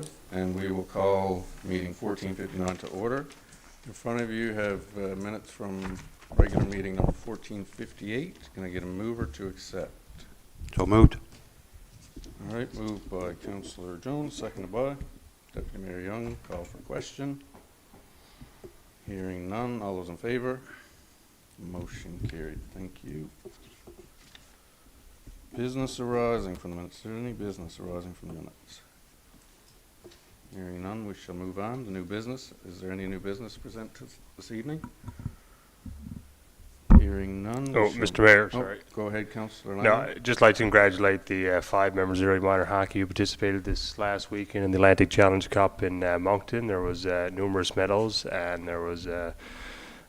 5, and we will call meeting 1459 to order. In front of you have minutes from regular meeting number 1458. Can I get a mover to accept? So moved. All right, moved by Councillor Jones, seconded by Deputy Mayor Young. Call for question. Hearing none. All those in favor? Motion carried. Thank you. Business arising from the minutes. Is there any business arising from the minutes? Hearing none, we shall move on to new business. Is there any new business presented this evening? Hearing none. Oh, Mr. Mayor, sorry. Go ahead, Councillor Lang. No, I'd just like to congratulate the 5 members of minor hockey who participated this last weekend in the Atlantic Challenge Cup in Moncton. There was numerous medals, and there was a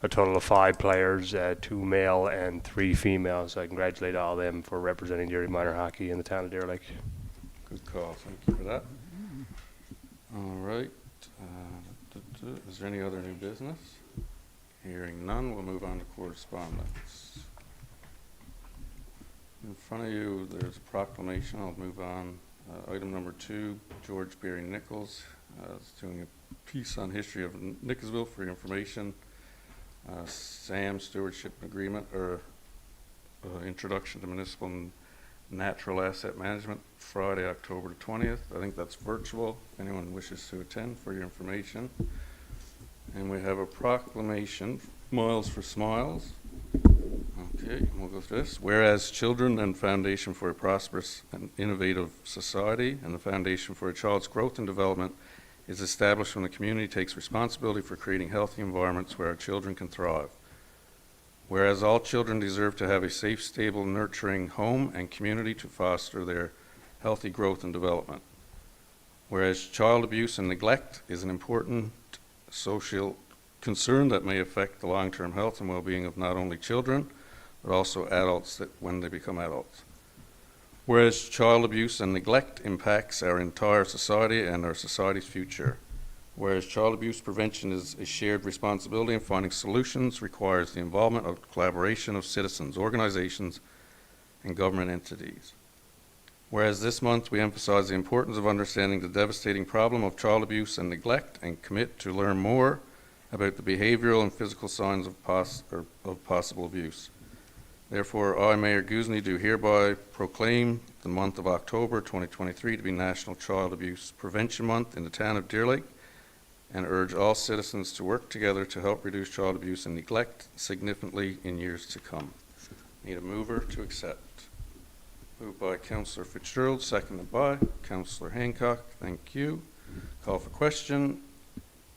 total of 5 players, 2 male and 3 female. So I congratulate all of them for representing Derry minor hockey in the town of Deer Lake. Good call. Thank you for that. All right. Is there any other new business? Hearing none, we'll move on to correspondence. In front of you, there's a proclamation. I'll move on. Item number 2, George Barry Nichols is doing a piece on history of Nicholsville for your information. SAM Stewardship Agreement, or Introduction to Municipal Natural Asset Management, Friday, October 20th. I think that's virtual. If anyone wishes to attend, for your information. And we have a proclamation, Miles for Smiles. Okay, we'll go through this. Whereas Children and Foundation for a Prosperous and Innovative Society and the Foundation for a Child's Growth and Development is established when the community takes responsibility for creating healthy environments where our children can thrive. Whereas all children deserve to have a safe, stable, nurturing home and community to foster their healthy growth and development. Whereas child abuse and neglect is an important social concern that may affect the long-term health and well-being of not only children, but also adults when they become adults. Whereas child abuse and neglect impacts our entire society and our society's future. Whereas child abuse prevention is a shared responsibility and finding solutions requires the involvement of collaboration of citizens, organizations, and government entities. Whereas this month we emphasize the importance of understanding the devastating problem of child abuse and neglect and commit to learn more about the behavioral and physical signs of possible abuse. Therefore, I, Mayor Guzny, do hereby proclaim the month of October 2023 to be National Child Abuse Prevention Month in the town of Deer Lake, and urge all citizens to work together to help reduce child abuse and neglect significantly in years to come. Need a mover to accept. Moved by Councillor Fitzgerald, seconded by Councillor Hancock. Thank you. Call for question.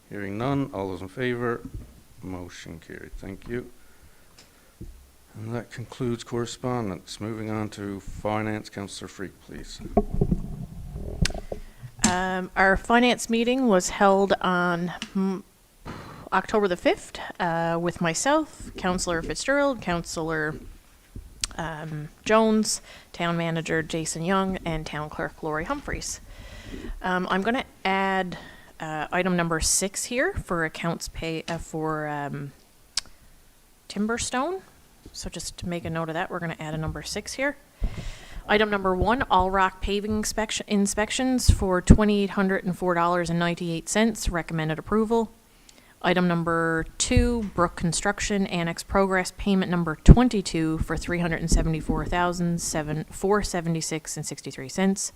Hearing none. All those in favor? Motion carried. Thank you. And that concludes correspondence. Moving on to finance. Councillor Freak, please. Our finance meeting was held on October the 5th with myself, Councillor Fitzgerald, Councillor Jones, Town Manager Jason Young, and Town Clerk Lori Humphreys. I'm going to add item number 6 here for accounts pay for Timberstone. So just to make a note of that, we're going to add a number 6 here. Item number 1, all rock paving inspections for $2,804.98. Recommended approval. Item number 2, Brook Construction Annex Progress Payment number 22 for $374,476.63.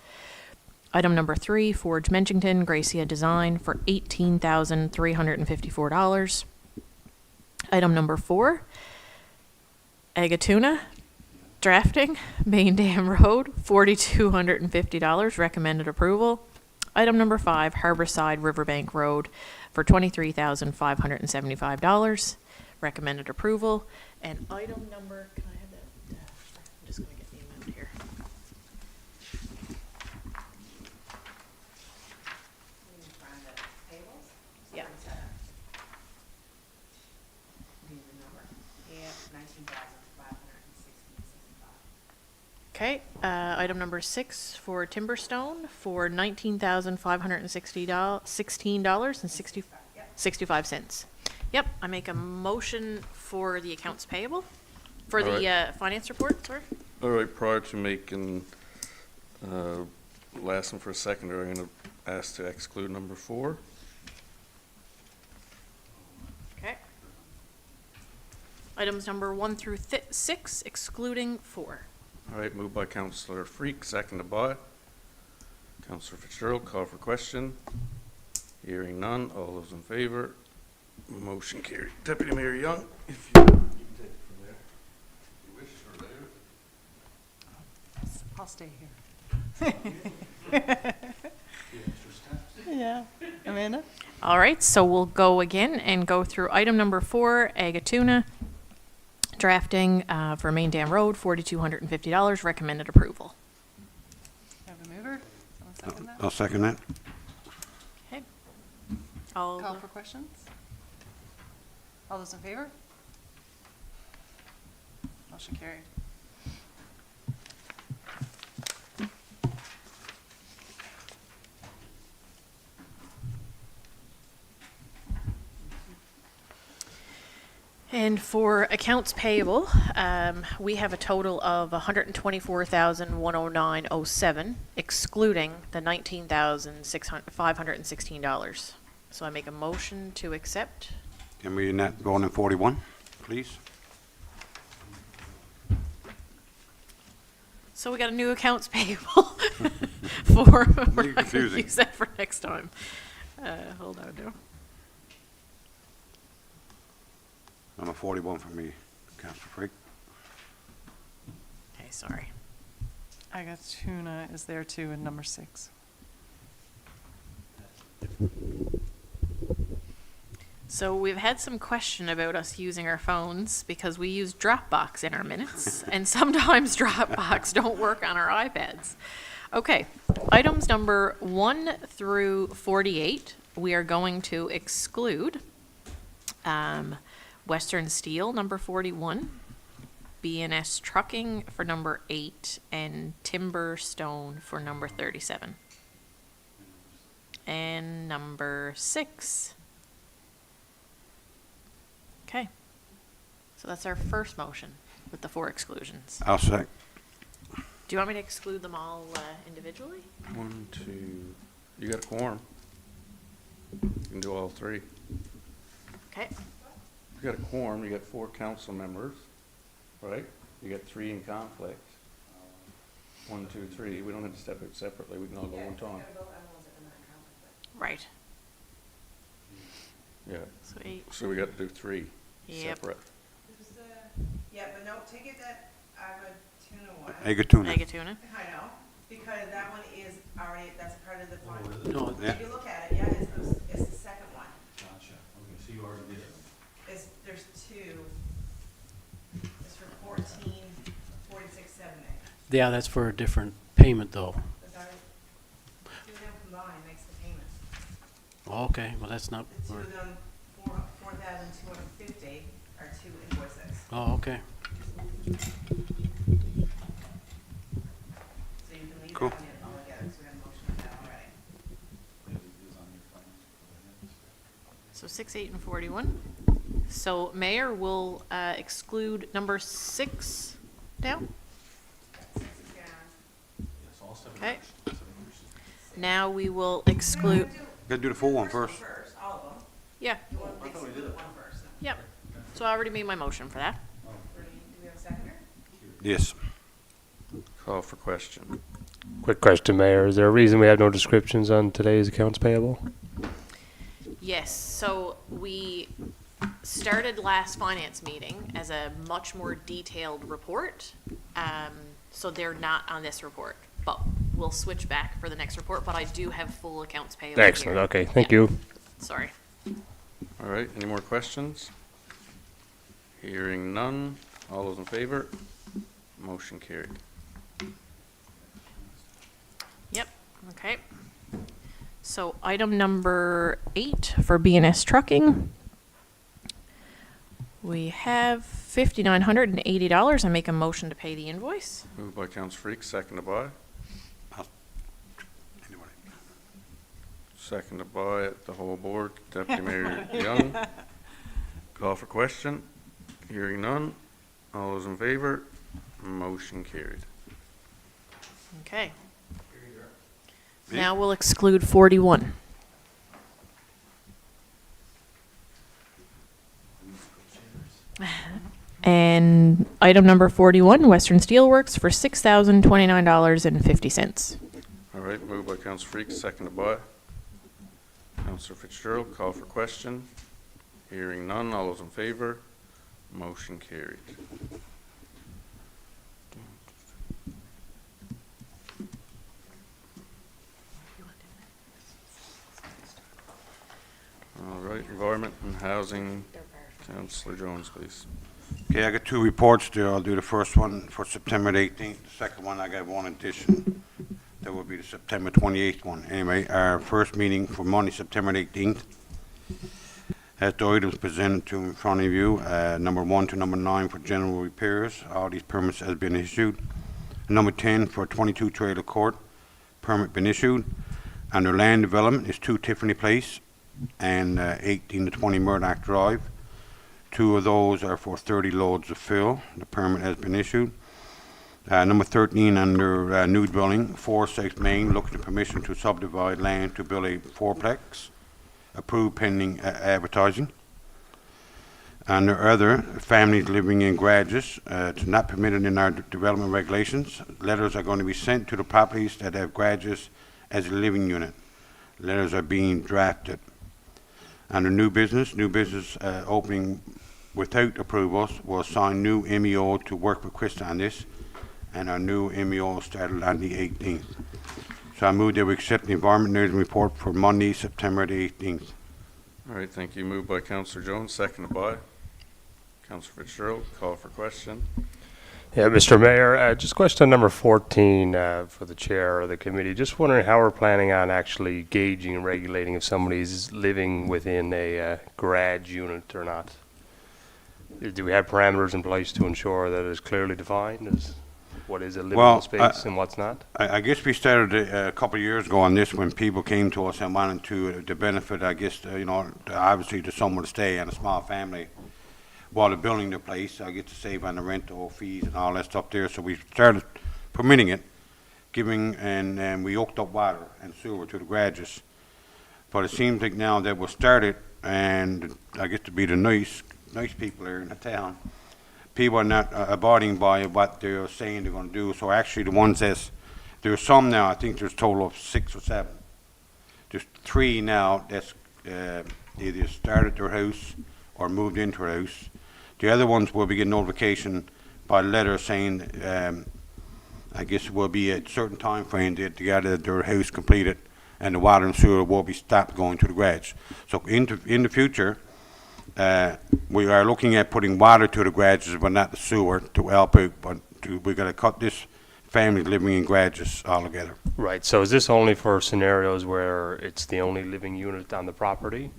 Item number 3, Forge Menchington Gracia Design for $18,354. Item number 4, Agatuna Drafting, Main Dam Road, $4,250, recommended approval. Item number 5, Harborside Riverbank Road for $23,575, recommended approval. And item number, can I have that? I'm just going to get the amount here. Yeah. Okay, item number 6 for Timberstone for $19,516.65. Yep, I make a motion for the accounts payable, for the finance report, sorry. All right, prior to making last one for a second, I'm going to ask to exclude number 4. Okay. Items number 1 through 6, excluding 4. All right, moved by Councillor Freak, seconded by Councillor Fitzgerald. Call for question. Hearing none. All those in favor? Motion carried. Deputy Mayor Young, if you can take it from there. If you wish, or there. I'll stay here. Yeah. Amanda? All right, so we'll go again and go through item number 4, Agatuna, drafting for Main Dam Road, $4,250, recommended approval. Have a mover? Someone second that? I'll second that. Okay. All Call for questions? All those in favor? Motion carried. And for accounts payable, we have a total of $124,109.07, excluding the $19,516. So I make a motion to accept. Can we not go on in 41, please? So we got a new accounts payable for, we're not gonna confusing. use that for next time. Hold on now. Number 41 for me, Councilor Freak. Okay, sorry. Agatuna is there too in number 6. So we've had some question about us using our phones because we use Dropbox in our minutes, and sometimes Dropbox don't work on our iPads. Okay, items number 1 through 48, we are going to exclude Western Steel, number 41, B&S Trucking for number 8, and Timber Stone for number 37. And number 6. Okay. So that's our first motion with the 4 exclusions. I'll sec. Do you want me to exclude them all individually? 1, 2, you got a quorum. You can do all 3. Okay. You got a quorum, you got 4 council members, right? You got 3 in conflict. 1, 2, 3. We don't have to step it separately. We can all go one time. Right. Yeah. So 8. So we got to do 3 Yep. separate. Yeah, but no, take it that Agatuna one. Agatuna. Megatuna. I know, because that one is already, that's part of the fund. No, Yeah. If you look at it, yeah, it's the second one. gotcha. Okay, so you already did it. There's 2. It's for 4670. Yeah, that's for a different payment though. Because I, 2 of them combined makes the payment. Oh, okay, well, that's not, The 2 of them, 4,250 are 2 invoices. oh, okay. So you can leave Cool. that one in all together, because we have a motion on that already. So 6, 8, and 41. So Mayor will exclude number 6 now. 6 is gone. Okay. Now we will exclude. Gotta do the full one first. First, all of them. Yeah. You want to exclude one first. Yep. So I already made my motion for that. Do we have a seconder? Yes. Call for question. Quick question, Mayor. Is there a reason we have no descriptions on today's accounts payable? Yes, so we started last finance meeting as a much more detailed report. So they're not on this report, but we'll switch back for the next report, but I do have full accounts payable here. Excellent, okay, thank Yeah. you. Sorry. All right, any more questions? Hearing none. All those in favor? Motion carried. Yep, okay. So item number 8 for B&S Trucking. We have $5,980. I make a motion to pay the invoice. Moved by Council Freak, seconded by. Anybody? Seconded by the whole board. Deputy Mayor Young. Call for question. Hearing none. All those in favor? Motion carried. Okay. Now we'll exclude 41. And item number 41, Western Steelworks for $6,029.50. All right, moved by Council Freak, seconded by Councilor Fitzgerald. Call for question. Hearing none, all those in favor? Motion carried. All right, Environment and Housing, Councilor Jones, please. Okay, I got two reports there. I'll do the first one for September the 18th. The second one, I got one addition. That will be the September 28th one. Anyway, our first meeting for Monday, September the 18th. As the items presented to in front of you, number 1 to number 9 for general repairs. All these permits has been issued. Number 10 for 22 Trailer Court, permit been issued. Under land development is 2 Tiffany Place and 18 to 20 Murdoch Drive. 2 of those are for 30 loads of fill. The permit has been issued. Number 13 under new dwelling, 4-6 Main, looking for permission to subdivide land to build a fourplex. Approved pending advertising. Under other, families living in garages, it's not permitted in our development regulations. Letters are going to be sent to the properties that have garages as a living unit. Letters are being drafted. Under new business opening without approvals will assign new MEO to work with Krista on this, and our new MEO started on the 18th. So I move that we accept the Environment News Report for Monday, September the 18th. All right, thank you. Moved by Councilor Jones, seconded by Councilor Fitzgerald. Call for question. Yeah, Mr. Mayor, just question number 14 for the chair of the committee. Just wondering how we're planning on actually gauging and regulating if somebody's living within a garage unit or not. Do we have parameters in place to ensure that it's clearly defined as what is a livable space and what's not? I guess we started a couple of years ago on this when people came to us and wanted to benefit, I guess, obviously to someone to stay and a small family while they're building their place. I get to save on the rental fees and all that stuff there. So we started permitting it, and we hooked up water and sewer to the garages. But it seems like now that we've started, and I get to be the nice people here in the town, people are not abiding by what they're saying they're going to do. So actually the ones there's some now, I think there's a total of 6 or 7. There's 3 now that's either started their house or moved into their house. The other ones will be getting notification by letter saying, I guess it will be a certain time frame to get their house completed and the water and sewer will be stopped going to the garage. So in the future, we are looking at putting water to the garages, but not the sewer to help out. But we're going to cut this family living in garages altogether. Right, so is this only for scenarios where it's the only living unit on the property?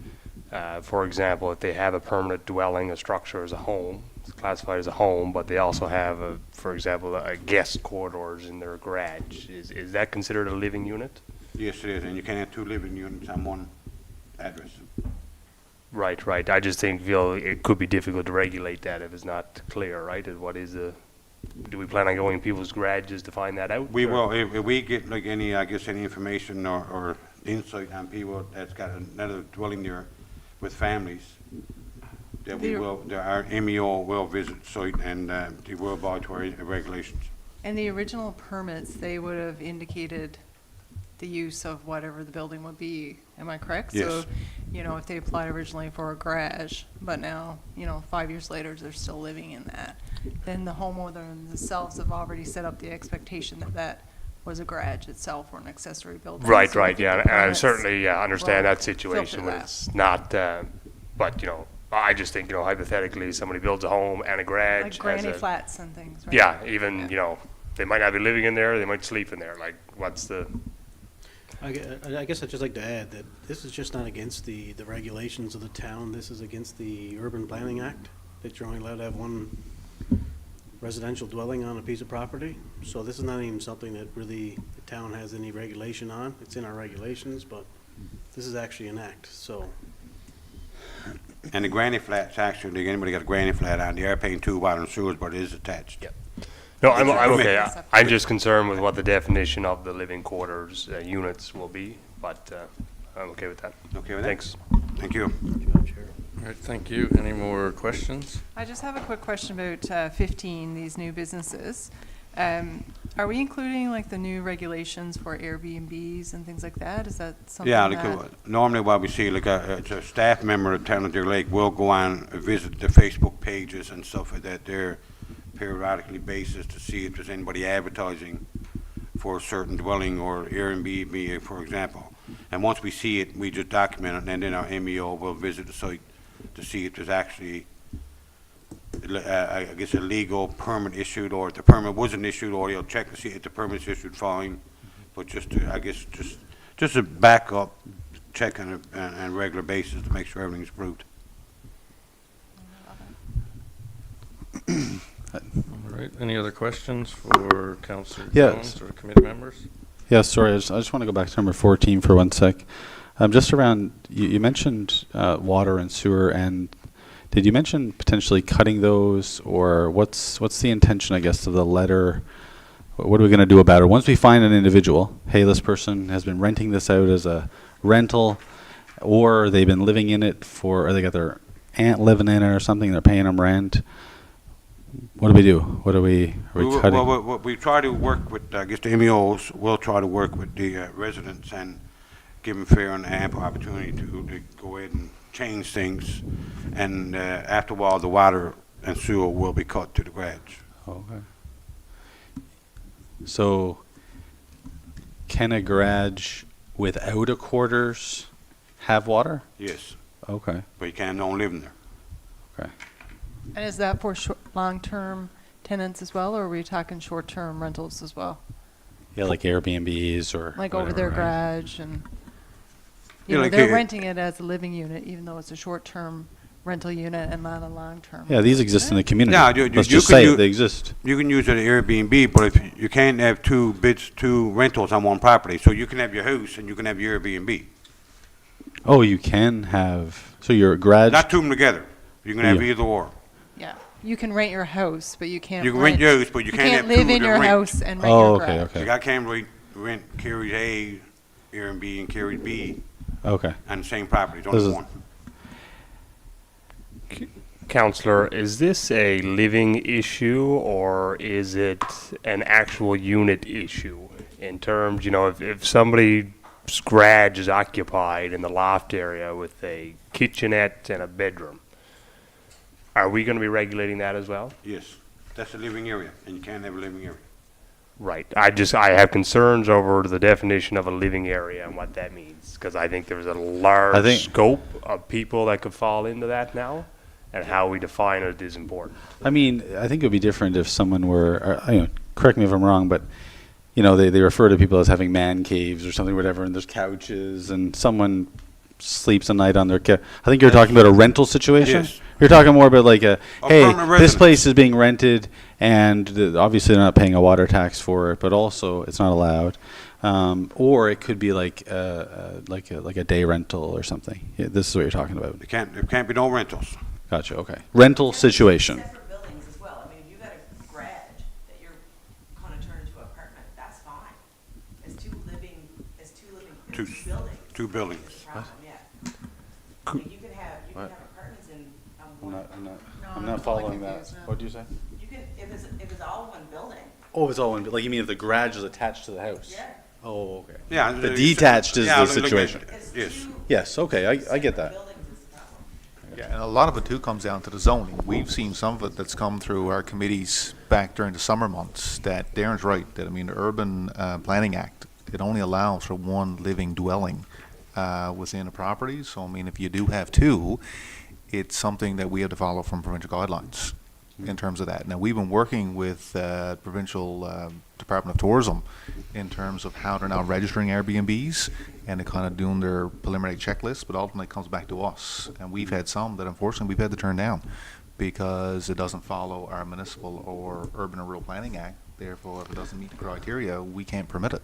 For example, if they have a permanent dwelling, a structure as a home, it's classified as a home, but they also have, for example, a guest corridors in their garage. Is that considered a living unit? Yes, it is, and you can have 2 living units on one address. Right. I just feel it could be difficult to regulate that if it's not clear, right? Do we plan on going in people's garages to find that out? We will, if we get like any information or insight on people that's got another dwelling there with families, that our MEO will visit site and they will abide to our regulations. And the original permits, they would have indicated the use of whatever the building would be, am I correct? Yes. So, if they applied originally for a garage, but now, 5 years later, they're still living in that, then the homeowner themselves have already set up the expectation that that was a garage itself or an accessory building. Right, So yeah, and I certainly understand that situation filter when that. it's not, but, I just think, hypothetically, somebody builds a home and a garage. Like has granny a- flats and things, right? Yeah, even, they might not be living in there, they might sleep in there, like, what's the, I guess I'd just like to add that this is just not against the regulations of the town. This is against the Urban Planning Act, that you're only allowed to have one residential dwelling on a piece of property. So this is not even something that really the town has any regulation on. It's in our regulations, but this is actually an act, so. And the granny flats, actually, anybody got a granny flat on, they are paying 2 water and sewers, but it is attached. Yep. No, I'm okay. Yes. I'm just concerned with what the definition of the living quarters units will be, but I'm okay with that. Okay with that? Thanks. Thank you. All right, thank you. Any more questions? I just have a quick question about 15, these new businesses. Are we including like the new regulations for Airbnbs and things like that? Is that something Yeah, that? like, normally what we see, like it's a staff member of Town of Deer Lake will go on and visit the Facebook pages and stuff like that there periodically basis to see if there's anybody advertising for a certain dwelling or Airbnb, for example. And once we see it, we just document it, and then our MEO will visit the site to see if there's actually, I guess, a legal permit issued, or if the permit wasn't issued, or he'll check to see if the permit's issued, fine. But just to, I guess, just a backup check on a regular basis to make sure everything's approved. All right, any other questions for Councillor Yes. Jones or committee members? Yeah, sorry, I just want to go back to number 14 for one sec. Just around, you mentioned water and sewer, and did you mention potentially cutting those, or what's the intention, I guess, of the letter? What are we going to do about it? Once we find an individual, hey, this person has been renting this out as a rental, or they've been living in it or they got their aunt living in it or something, they're paying them rent. What do we do? Are we cutting? Well, we try to work with, I guess, the MEOs. We'll try to work with the residents and give them fair and ample opportunity to go ahead and change things. And after a while, the water and sewer will be cut to the garage. Okay. So, can a garage without a quarters have water? Yes, Okay. but you can't don't live in there. Okay. And is that for long-term tenants as well, or are we talking short-term rentals as well? Yeah, like Airbnbs or Like over whatever, their right? garage and, Yeah, you know, like they're it- renting it as a living unit, even though it's a short-term rental unit and not a long-term. Yeah, these exist in the community. Yeah, Let's you just can say u- it, they exist. You can use it at Airbnb, but if you can't have two rentals on one property, so you can have your house and you can have your Airbnb. Oh, you can have, so your garage, Not two of them together. You can have Yeah. either or. Yeah, you can rent your house, but you can't You can rent your house, but you can't have two live in to your rent. house and rent Oh, your okay, garage. okay. Like I can't rent carriage A, Airbnb, and carriage B okay. on the same property, it's This only is- one. Counselor, is this a living issue or is it an actual unit issue? In terms, you know, if somebody's garage is occupied in the loft area with a kitchenette and a bedroom, are we going to be regulating that as well? Yes, that's a living area, and you can't have a living area. Right. I have concerns over the definition of a living area and what that means, because I think there's a large think- scope of people that could fall into that now, and how we define it is important. I mean, I think it would be different if someone were, correct me if I'm wrong, but, you know, they refer to people as having man caves or something, whatever, and there's couches, and someone sleeps a night on their couch. I think you're talking about a rental situation? Yes. You're talking more about like A hey, permanent this residence. place is being rented, and obviously they're not paying a water tax for it, but also it's not allowed. Or it could be like a day rental or something. Yeah, this is what you're talking about. There can't be no rentals. Gotcha, okay. Rental situation. Separate buildings as well. I mean, if you got a garage that you're gonna turn into an apartment, that's fine. It's two living Two- buildings. two buildings. Is the problem, yeah. I mean, you can have apartments in, one. I'm not totally following that. confused now. What do you say? You can, if it's all one building, Oh, it's all one, like you mean if the garage is attached to the house? yeah. Oh, okay. Yeah. The detached is yeah, the like situation. It's Yes. two Yes, okay, I get that. buildings is the problem. Yeah, and a lot of it too comes down to the zoning. We've seen some of it that's come through our committees back during the summer months, that Darren's right, that, I mean, the Urban Planning Act, it only allows for one living dwelling within a property. So, I mean, if you do have two, it's something that we have to follow from provincial guidelines in terms of that. Now, we've been working with provincial Department of Tourism in terms of how they're now registering Airbnbs, and they're kind of doing their preliminary checklist, but ultimately it comes back to us. And we've had some that unfortunately we've had to turn down because it doesn't follow our Municipal or Urban and Rural Planning Act. Therefore, if it doesn't meet the criteria, we can't permit it.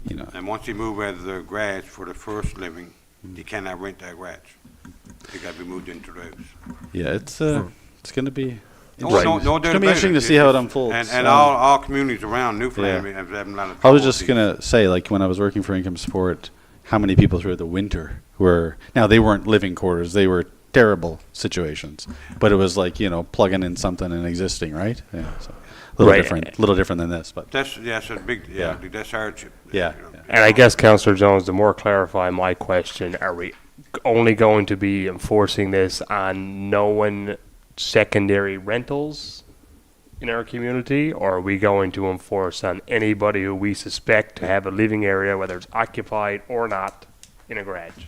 You know, And once you move out of the garage for the first living, you cannot rent that garage. You gotta be moved into the house. yeah, it's gonna be No, Right. no, no, It's gonna be interesting to see how it unfolds. And all communities around Newfoundland Yeah. have having a lot of I trouble was with just these. gonna say, like, when I was working for income support, how many people throughout the winter were, now they weren't living quarters, they were terrible situations, but it was like, plugging in something and existing, right? Yeah, so, Right. little different than this, but, That's, that's a big, yeah, Yeah. that's hardship. Yeah, You know. yeah. And I guess, Councillor Jones, to more clarify my question, are we only going to be enforcing this on known secondary rentals in our community, or are we going to enforce on anybody who we suspect to have a living area, whether it's occupied or not, in a garage?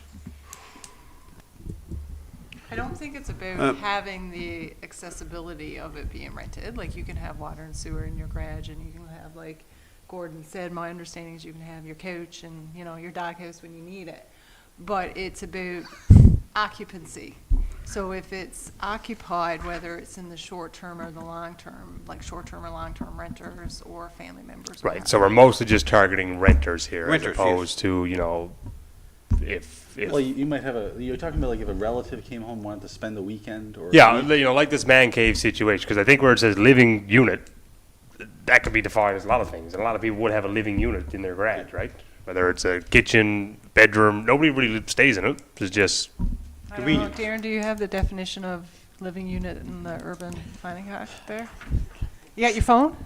I don't think it's about having the accessibility of it being rented. Like, you can have water and sewer in your garage, and you can have, like Gordon said, my understanding is you can have your couch and, your doghouse when you need it. But it's about occupancy. So if it's occupied, whether it's in the short term or the long term, like short-term or long-term renters or family members. Right, so we're mostly just targeting renters here, as Renters, yes. opposed to, if Well, you might have you're talking about like if a relative came home, wanted to spend the weekend or. yeah, like this man cave situation, because I think where it says living unit, that could be defined as a lot of things. And a lot of people would have a living unit in their garage, right? Whether it's a kitchen, bedroom, nobody really stays in it. It's just, I don't know, Darren, do you have the definition of living unit in the urban planning act there? You got your phone?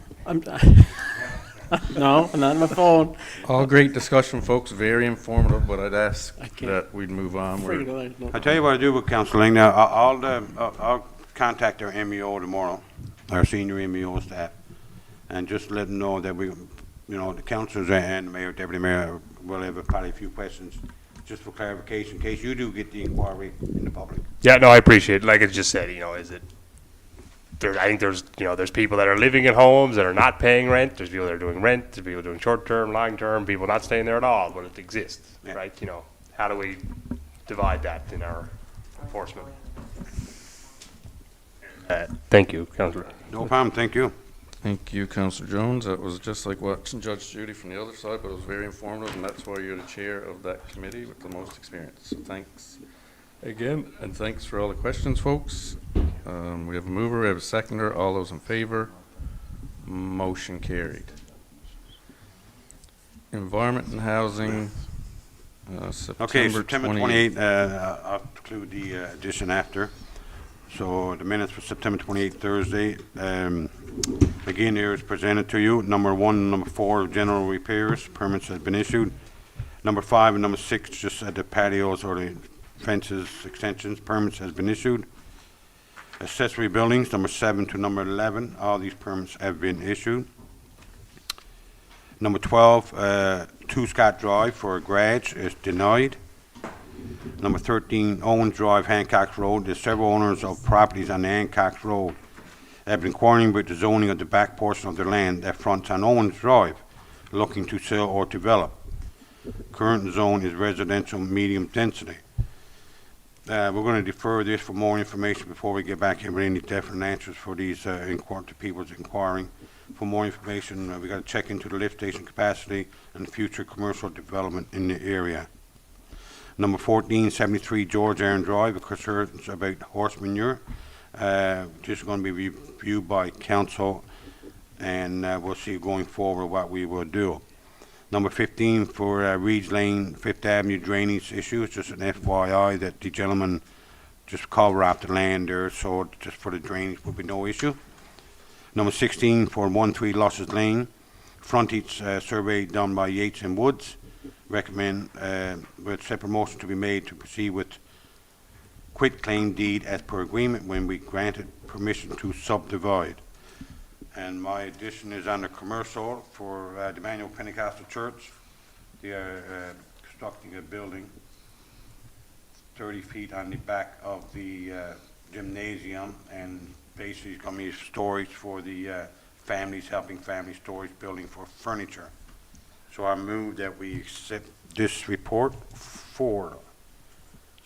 No, not on my phone. All great discussion, folks, very informative, but I'd ask I can't- that we'd move on. Freaking We're- alive, no. I'll tell you what I do with counseling now. I'll contact our MEO tomorrow, our senior MEO staff, and just let them know that the councillors and the mayor, deputy mayor will have probably a few questions just for clarification in case you do get the inquiry in the public. yeah, no, I appreciate it. Like I just said, is it, I think there's people that are living in homes that are not paying rent. There's people that are doing rent. There's people doing short-term, long-term, people not staying there at all, but it exists, Yeah. right? How do we divide that in our enforcement? Thank you, Councillor. No problem, thank you. Thank you, Councillor Jones. That was just like watching Judge Judy from the other side, but it was very informative, and that's why you're the chair of that committee with the most experience. So thanks again, and thanks for all the questions, folks. We have a mover, we have a seconder. All those in favor? Motion carried. Environment and Housing, Okay, September September 28th. 28th, I'll include the addition after. So the minutes for September 28th, Thursday. Again, here is presented to you. Number 1 and number 4, general repairs, permits has been issued. Number 5 and number 6, just the patios or the fences extensions, permits has been issued. Accessory buildings, number 7 to number 11, all these permits have been issued. Number 12, 2 Scott Drive for a garage is denied. Number 13, Owens Drive, Hancock Road. There's several owners of properties on the Hancock Road that have been inquiring about the zoning of the back portion of their land that fronts on Owens Drive, looking to sell or develop. Current zone is residential medium density. We're going to defer this for more information before we get back here with any definite answers for these to people's inquiring. For more information, we got to check into the lift station capacity and future commercial development in the area. Number 14, 73 George Aaron Drive, concerns about horse manure. Just going to be reviewed by council, and we'll see going forward what we will do. Number 15 for Reed's Lane, 5th Avenue drainage issues, just an FYI that the gentleman just cover up the land there, so just for the drainage will be no issue. Number 16 for 13 Losses Lane, frontage survey done by Yates and Woods. Recommend with separate motion to be made to proceed with quit claim deed as per agreement when we granted permission to subdivide. And my addition is under commercial for the Emmanuel Pentecostal Church. They are constructing a building 30 feet on the back of the gymnasium, and basically it's going to be storage for the families, helping family storage building for furniture. So I move that we accept this report for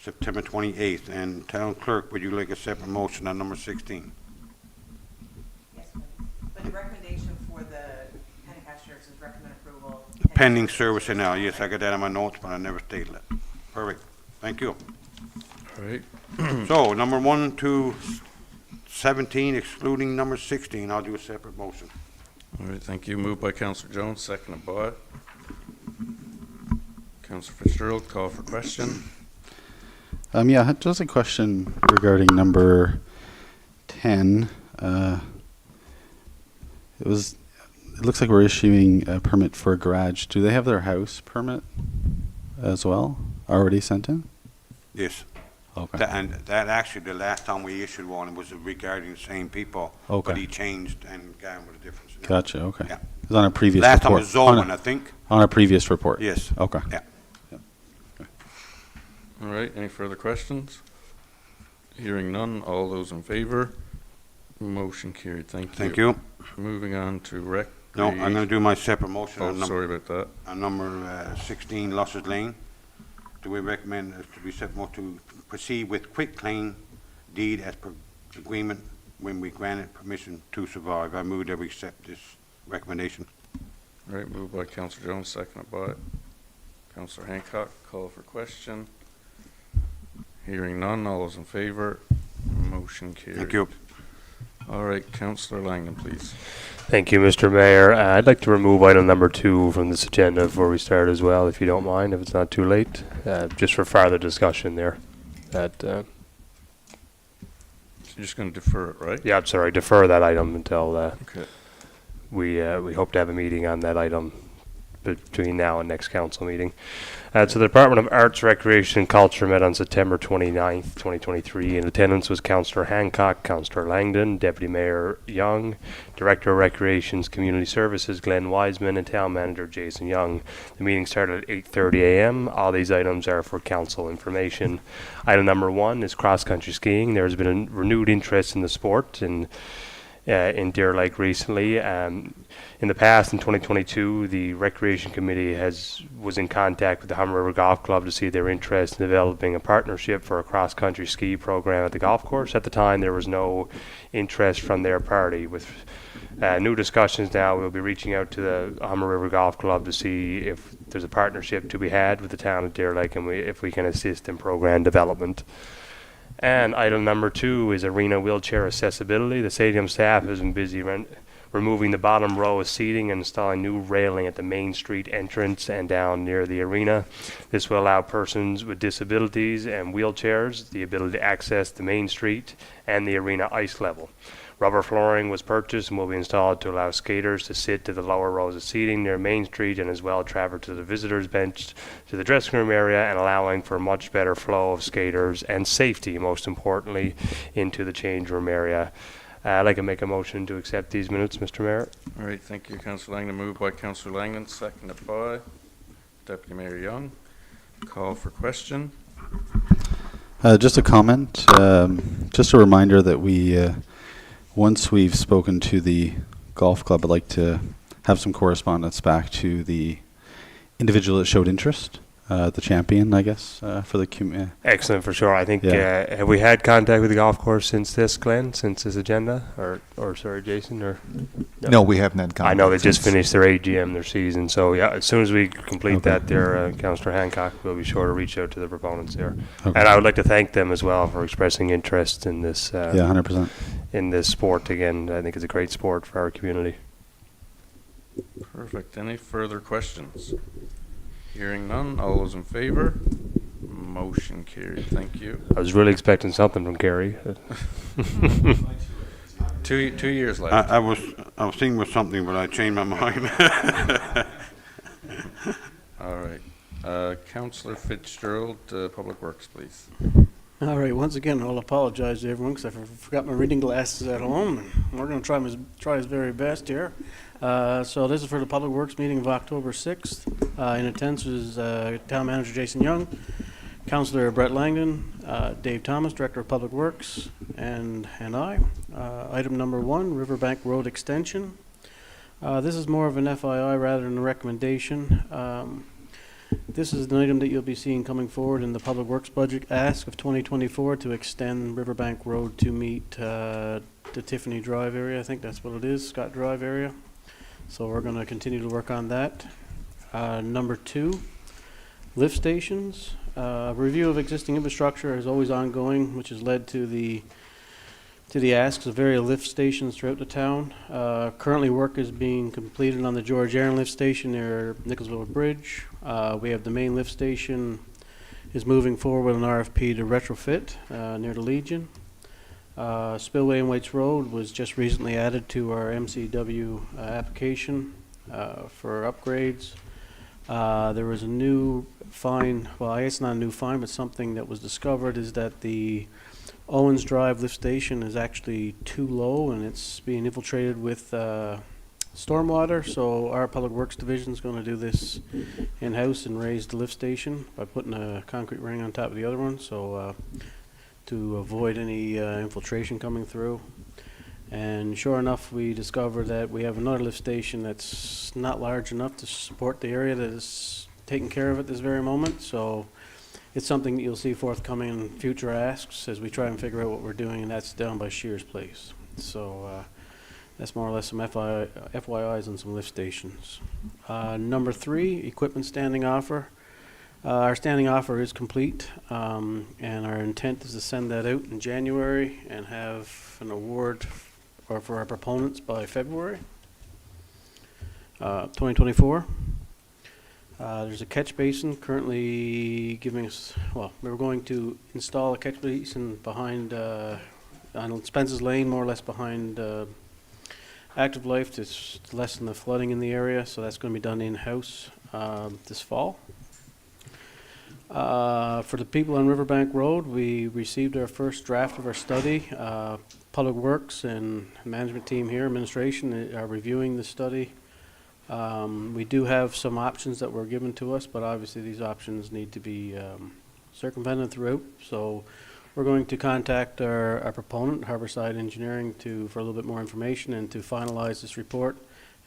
September 28th. And Town Clerk, would you like a separate motion on number 16? Yes, but the recommendation for the Pentecost Church is recommend approval. Pending service and now. Yes, I got that in my notes, but I never stated it. Perfect. Thank you. All right. So, number 1 to 17 excluding number 16. I'll do a separate motion. All right, thank you. Moved by Councillor Jones, seconded by Councillor Fitzgerald. Call for question. Yeah, just a question regarding number 10. It looks like we're issuing a permit for a garage. Do they have their house permit as well already sent in? Yes. Okay. And that actually, the last time we issued one, it was regarding the same people. Okay. But he changed and gone with a difference. Gotcha. Okay. Yeah. It was on a previous Last time report. was Zolan, I think. On a previous report. Yes. Okay. Yeah. All right, any further questions? Hearing none, all those in favor? Motion carried, thank you. Thank you. Moving on to rec. No, I'm going to do my separate motion Oh, on sorry about that. number 16, Losses Lane. Do we recommend to be set more to proceed with quick claim deed as per agreement when we granted permission to survive? I move that we accept this recommendation. All right, moved by Councillor Jones, seconded by Councillor Hancock. Call for question. Hearing none, all those in favor? Motion carried. Thank you. All right, Councillor Langdon, please. Thank you, Mr. Mayor. I'd like to remove item number 2 from this agenda before we start as well, if you don't mind, if it's not too late, just for further discussion there. So you're just going to defer it, right? Yeah, I'm sorry, defer that item until Okay. we hope to have a meeting on that item between now and next council meeting. So the Department of Arts, Recreation and Culture met on September 29th, 2023. In attendance was Councillor Hancock, Councillor Langdon, Deputy Mayor Young, Director of Recreations Community Services Glenn Wiseman, and Town Manager Jason Young. The meeting started at 8:30 a.m. All these items are for council information. Item number 1 is cross-country skiing. There has been a renewed interest in the sport in Deer Lake recently. In the past, in 2022, the Recreation Committee was in contact with the Humber River Golf Club to see their interest in developing a partnership for a cross-country ski program at the golf course. At the time, there was no interest from their party. With new discussions now, we'll be reaching out to the Humber River Golf Club to see if there's a partnership to be had with the town of Deer Lake and if we can assist in program development. And item number 2 is arena wheelchair accessibility. The stadium staff has been busy removing the bottom row of seating and installing new railing at the Main Street entrance and down near the arena. This will allow persons with disabilities and wheelchairs the ability to access the Main Street and the arena ice level. Rubber flooring was purchased and will be installed to allow skaters to sit to the lower rows of seating near Main Street and as well travel to the visitors bench to the dressing room area, and allowing for much better flow of skaters and safety, most importantly, into the change room area. I'd like to make a motion to accept these minutes, Mr. Mayor. All right, thank you, Councillor Langdon. Moved by Councillor Langdon, seconded by Deputy Mayor Young. Call for question. Just a comment. Just a reminder that once we've spoken to the golf club, I'd like to have some correspondence back to the individual that showed interest, the champion, I guess, for the community. Excellent, for sure. I think, Yeah. have we had contact with the golf course since this, Glenn, since this agenda? Or sorry, Jason, or? No, we haven't had contact. I know they just since- finished their AGM, their season, so yeah, as soon as we complete Okay. that there, Councillor Hancock will be sure to reach out to the proponents there. Okay. And I would like to thank them as well for expressing interest in this, Yeah, 100%. in this sport. Again, I think it's a great sport for our community. Perfect. Any further questions? Hearing none, all those in favor? Motion carried, thank you. I was really expecting something from Kerry. 2 years left. I was thinking with something, but I changed my mind. All right. Councillor Fitzgerald, Public Works, please. All right, once again, I'll apologize to everyone because I forgot my reading glasses at home, and we're going to try his very best here. So this is for the Public Works meeting of October 6th. In attendance is Town Manager Jason Young, Councillor Brett Langdon, Dave Thomas, Director of Public Works, and I. Item number 1, Riverbank Road Extension. This is more of an FII rather than a recommendation. This is an item that you'll be seeing coming forward in the Public Works budget ask of 2024 to extend Riverbank Road to meet the Tiffany Drive area. I think that's what it is, Scott Drive area. So we're going to continue to work on that. Number 2, lift stations. Review of existing infrastructure is always ongoing, which has led to the to the asks of various lift stations throughout the town. Currently, work is being completed on the George Aaron lift station near Nicholsville Bridge. We have the main lift station is moving forward with an RFP to retrofit near the Legion. Spillway in Whites Road was just recently added to our MCW application for upgrades. There was a new find, well, I guess not a new find, but something that was discovered is that the Owens Drive lift station is actually too low and it's being infiltrated with stormwater. So our Public Works Division is going to do this in-house and raise the lift station by putting a concrete ring on top of the other one. So to avoid any infiltration coming through. And sure enough, we discovered that we have another lift station that's not large enough to support the area that is taking care of it this very moment. So it's something that you'll see forthcoming in future asks as we try and figure out what we're doing, and that's down by Shears Place. So that's more or less some FYIs on some lift stations. Number 3, equipment standing offer. Our standing offer is complete, and our intent is to send that out in January and have an award for our proponents by February 2024. There's a catch basin currently giving us, well, we're going to install a catch basin behind, on Spence's Lane, more or less behind Active Life to lessen the flooding in the area, so that's going to be done in-house this fall. For the people on Riverbank Road, we received our first draft of our study. Public Works and management team here, administration, are reviewing the study. We do have some options that were given to us, but obviously these options need to be circumvented throughout. So we're going to contact our proponent, Harborside Engineering, for a little bit more information and to finalize this report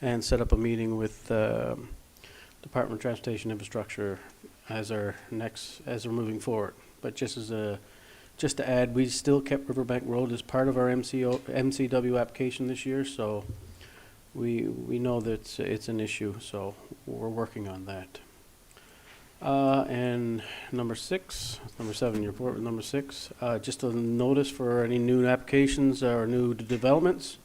and set up a meeting with Department of Transportation Infrastructure as we're moving forward. But just to add, we still kept Riverbank Road as part of our MCW application this year, so we know that it's an issue, so we're working on that. And number 7, your report with number 6, just a notice for any new applications or new developments.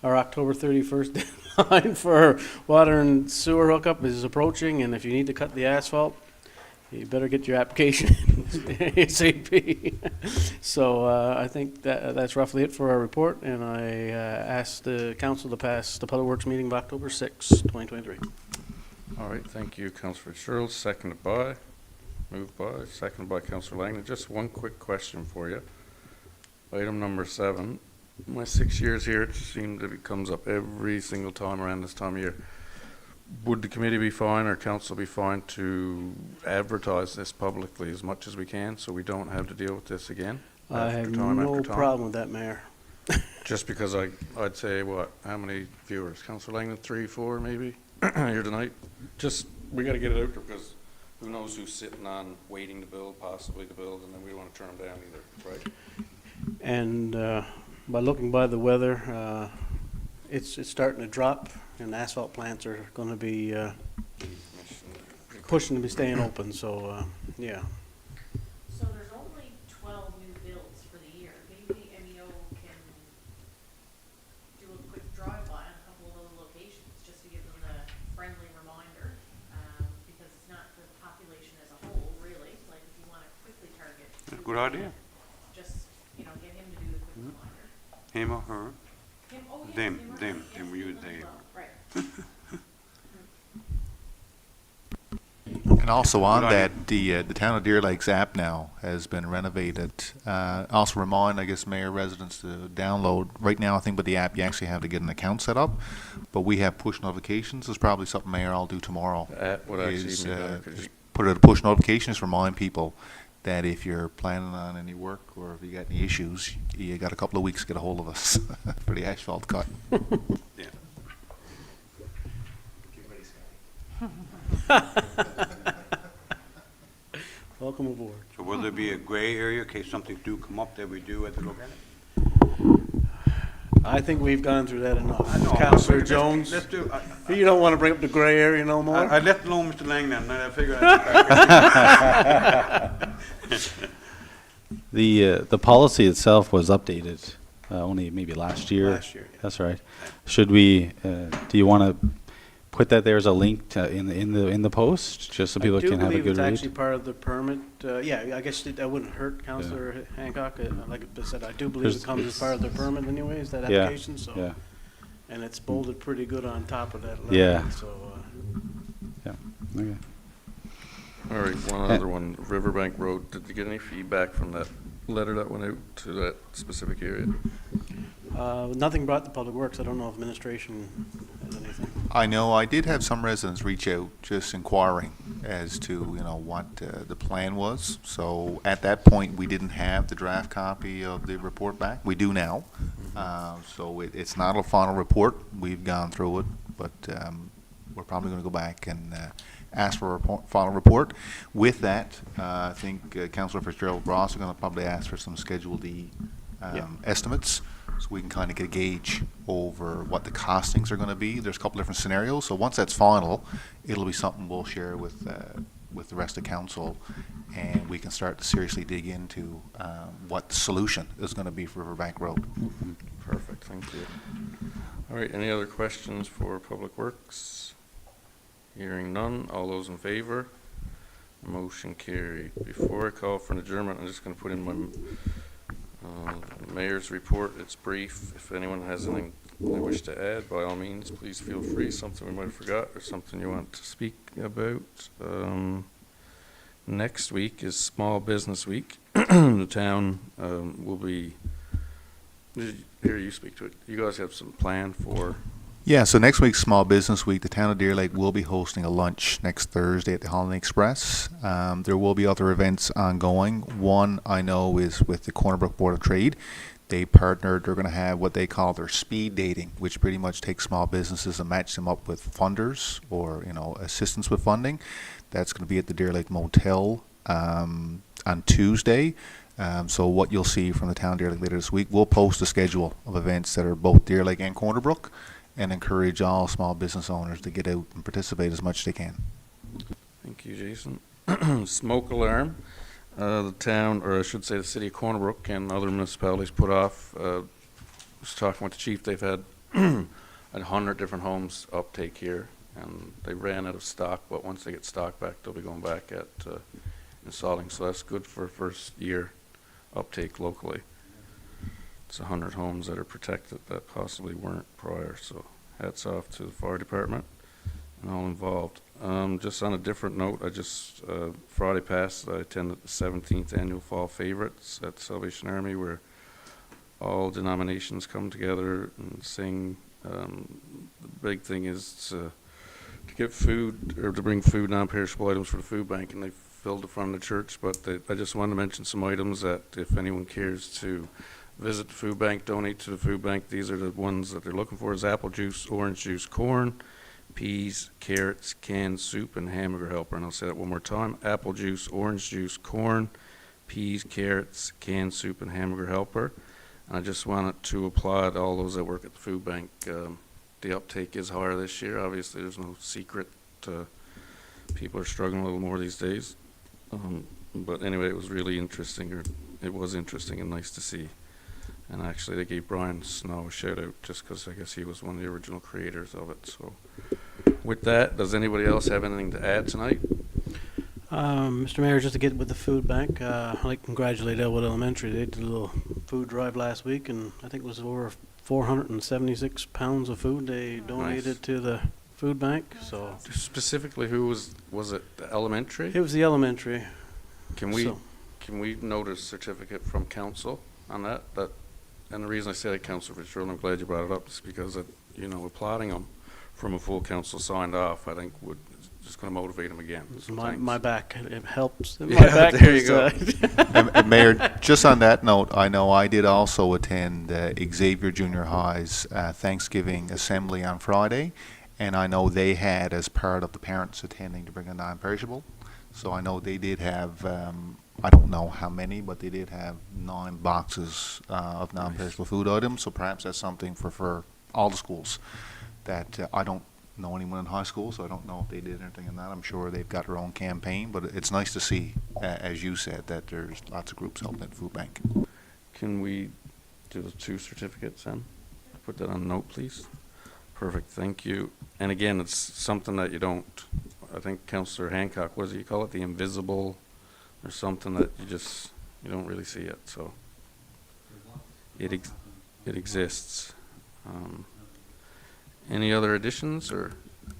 Our October 31st deadline for water and sewer hookup is approaching, and if you need to cut the asphalt, you better get your application ASAP. So I think that's roughly it for our report, and I ask the council to pass the Public Works meeting of October 6, 2023. All right, thank you, Councillor Fitzgerald. Moved by, seconded by Councillor Langley. Just one quick question for you. Item number 7. My 6 years here, it seems that it comes up every single time around this time of year. Would the committee be fine or council be fine to advertise this publicly as much as we can so we don't have to deal with this again? I have no problem with that, Mayor. Just because I'd say, what, how many viewers? Councillor Langley, 3, 4 maybe here tonight? Just, we got to get it out there because who knows who's sitting on waiting to build, possibly to build, and then we don't want to turn them down either, right? And by looking by the weather, it's starting to drop, and asphalt plants are going to be pushing to be staying open. So, yeah. So there's only 12 new builds for the year. Maybe MEO can do a quick drive-by on a couple of those locations just to give them the friendly reminder, because it's not the population as a whole, really. Like if you want to quickly target, Good idea. just get him to do the quick reminder. Him or her? Him, oh yeah, Them, him or them, her. them, Yes, you, him they. as well. Right. And also on Good that, the Town of Deer Lakes app now has been renovated. Also remind, I guess, Mayor residents to download. Right now, I think with the app, you actually have to get an account set up. But we have push notifications. It's probably something, Mayor, I'll do tomorrow. The app would actually is, be better 'cause just put it a push notifications, remind people that if you're planning on any work or if you got any issues, you got a couple of weeks to get a hold of us for the asphalt cut. Yeah. Welcome aboard. So will there be a gray area in case something do come up that we do at the look at it? I think we've gone through that enough. I know, Councillor let's- Jones, Let's do, you don't want to bring up the gray area no more? I left alone Mr. Langland, and I figured The policy itself was updated only maybe last year. Last year, yeah. That's right. Should we? Do you want to put that there as a link to in the post, just so people can have a I do good believe it's actually read? part of the permit. Yeah, I guess that wouldn't hurt, Councillor Hancock. Like I said, I do believe There's- it comes as part of the permit anyways, that Yeah, application, so. yeah, And it's bolded pretty good on top of that letter. Yeah. So, yeah. Okay. All right, one other one, Riverbank Road. Did you get any feedback from that letter that went out to that specific area? nothing brought to Public Works. I don't know if administration has anything. I know I did have some residents reach out just inquiring as to, what the plan was. So at that point, we didn't have the draft copy of the report back. We do now. So it's not a final report. We've gone through it, but we're probably going to go back and ask for a final report. With that, I think Councillor Fitzgerald Ross are going to probably ask for some Schedule D estimates, so we can kind of get a gauge over what the costings are going to be. There's a couple different scenarios, so once that's final, it'll be something we'll share with the rest of council, and we can start to seriously dig into what the solution is going to be for Riverbank Road. Perfect, thank you. All right, any other questions for Public Works? Hearing none, all those in favor? Motion carried. Before I call for an adjournment, I'm just going to put in my mayor's report. It's brief. If anyone has anything they wish to add, by all means, please feel free. Something we might have forgot or something you want to speak about. Next week is Small Business Week. The town will be, here you speak to it. You guys have some plan for? Yeah, so next week's Small Business Week, the town of Deer Lake will be hosting a lunch next Thursday at the Holiday Express. There will be other events ongoing. One I know is with the Cornerbrook Board of Trade. They partnered, they're going to have what they call their speed dating, which pretty much takes small businesses and match them up with funders or, assistance with funding. That's going to be at the Deer Lake Motel on Tuesday. So what you'll see from the town of Deer Lake later this week, we'll post a schedule of events that are both Deer Lake and Cornerbrook, and encourage all small business owners to get out and participate as much as they can. Thank you, Jason. Smoke alarm. The town, or I should say the city of Cornerbrook and other municipalities put off, was talking with the chief, they've had 100 different homes uptake here, and they ran out of stock, but once they get stock back, they'll be going back at installing, so that's good for first year uptake locally. It's 100 homes that are protected that possibly weren't prior, so hats off to the fire department and all involved. Just on a different note, Friday past, I attended the 17th Annual Fall Favorites at Salvation Army, where all denominations come together and sing. The big thing is to get food, or to bring food, non-perishable items for the food bank, and they filled the front of the church, but I just wanted to mention some items that if anyone cares to visit the food bank, donate to the food bank. These are the ones that they're looking for: is apple juice, orange juice, corn, peas, carrots, canned soup, and hamburger helper. And I'll say that one more time: apple juice, orange juice, corn, peas, carrots, canned soup, and hamburger helper. And I just wanted to applaud all those that work at the food bank. The uptake is higher this year. Obviously, there's no secret. People are struggling a little more these days. But anyway, it was really interesting, or it was interesting and nice to see. And actually, they gave Brian Snow a shout out just because I guess he was one of the original creators of it. So with that, does anybody else have anything to add tonight? Mr. Mayor, just to get with the food bank, I'd like to congratulate Elwood Elementary. They did a little food drive last week, and I think it was over 476 pounds of food they donated to the food bank. So Specifically, who was it the elementary? it was the elementary. Can we So- note a certificate from council on that? And the reason I say that, Councilor Fitzgerald, I'm glad you brought it up, is because applauding them from a full council signed off, I think would just going to motivate them again. So thanks. My back, it helps. My Yeah, back there you was, go. And Mayor, just on that note, I know I did also attend Xavier Junior High's Thanksgiving Assembly on Friday, and I know they had, as part of the parents attending, to bring a non-perishable. So I know they did have, I don't know how many, but they did have 9 boxes of non-perishable food items. So perhaps that's something for all the schools that I don't know anyone in high school, so I don't know if they did anything in that. I'm sure they've got their own campaign, but it's nice to see, as you said, that there's lots of groups helping at the food bank. Can we do the 2 certificates then? Put that on note, please. Perfect, thank you. And again, it's something that you don't, I think Councillor Hancock, what do you call it, the invisible, or something that you don't really see it, so. It exists. Any other additions or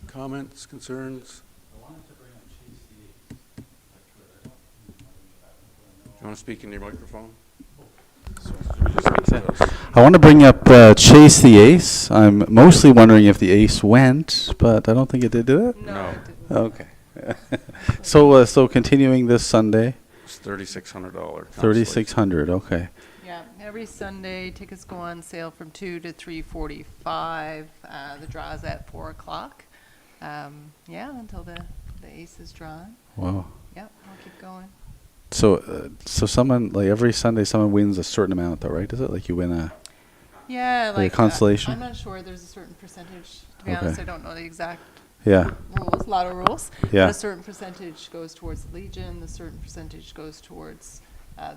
comments, concerns? Do you want to speak into your microphone? I want to bring up Chase the Ace. I'm mostly wondering if the Ace went, but I don't think it did, do it? No. it didn't. Okay. So continuing this Sunday, It's $3,600. 3,600. Okay. Yeah, every Sunday, tickets go on sale from 2 to 3:45. The draw is at 4 o'clock. Yeah, until the ace is drawn. Wow. Yep, I'll keep going. So someone like every Sunday, someone wins a certain amount, though, right? Is it like you win a? Yeah, Like a consolation? I'm not sure. There's a certain percentage. To be Okay. honest, I don't know the exact Yeah. rules. A lot of rules. Yeah. But a certain percentage goes towards the Legion. A certain percentage goes towards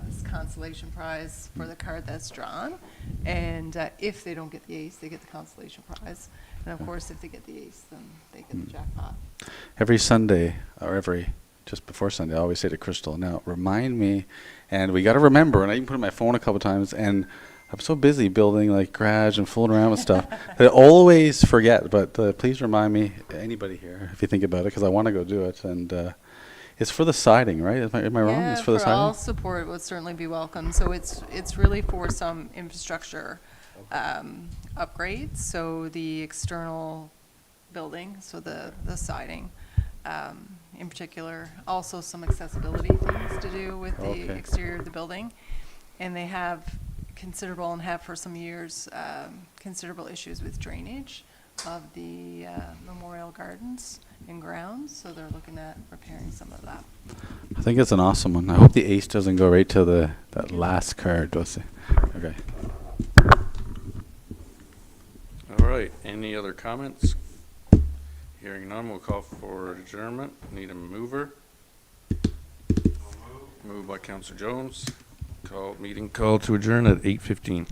this consolation prize for the card that's drawn. And if they don't get the ace, they get the consolation prize. And of course, if they get the ace, then they get the jackpot. Every Sunday, or just before Sunday, I always say to Crystal, now remind me, and we got to remember, and I even put it on my phone a couple times, and I'm so busy building like garage and fooling around with stuff that I always forget, but please remind me, anybody here, if you think about it, because I want to go do it, and it's for the siding, right? Am I wrong? Yeah, It's for the all siding? support would certainly be welcome. So it's really for some infrastructure upgrades. So the external building, so the siding, in particular, also some accessibility things to do with the Okay. exterior of the building. And they have considerable, and have for some years, considerable issues with drainage of the memorial gardens and grounds. So they're looking at repairing some of that. I think it's an awesome one. I hope the ace doesn't go right to that last card, does it? Okay. All right, any other comments? Hearing none, we'll call for adjournment. Need a mover. Moved by Councillor Jones. Meeting called to adjourn at 8:15.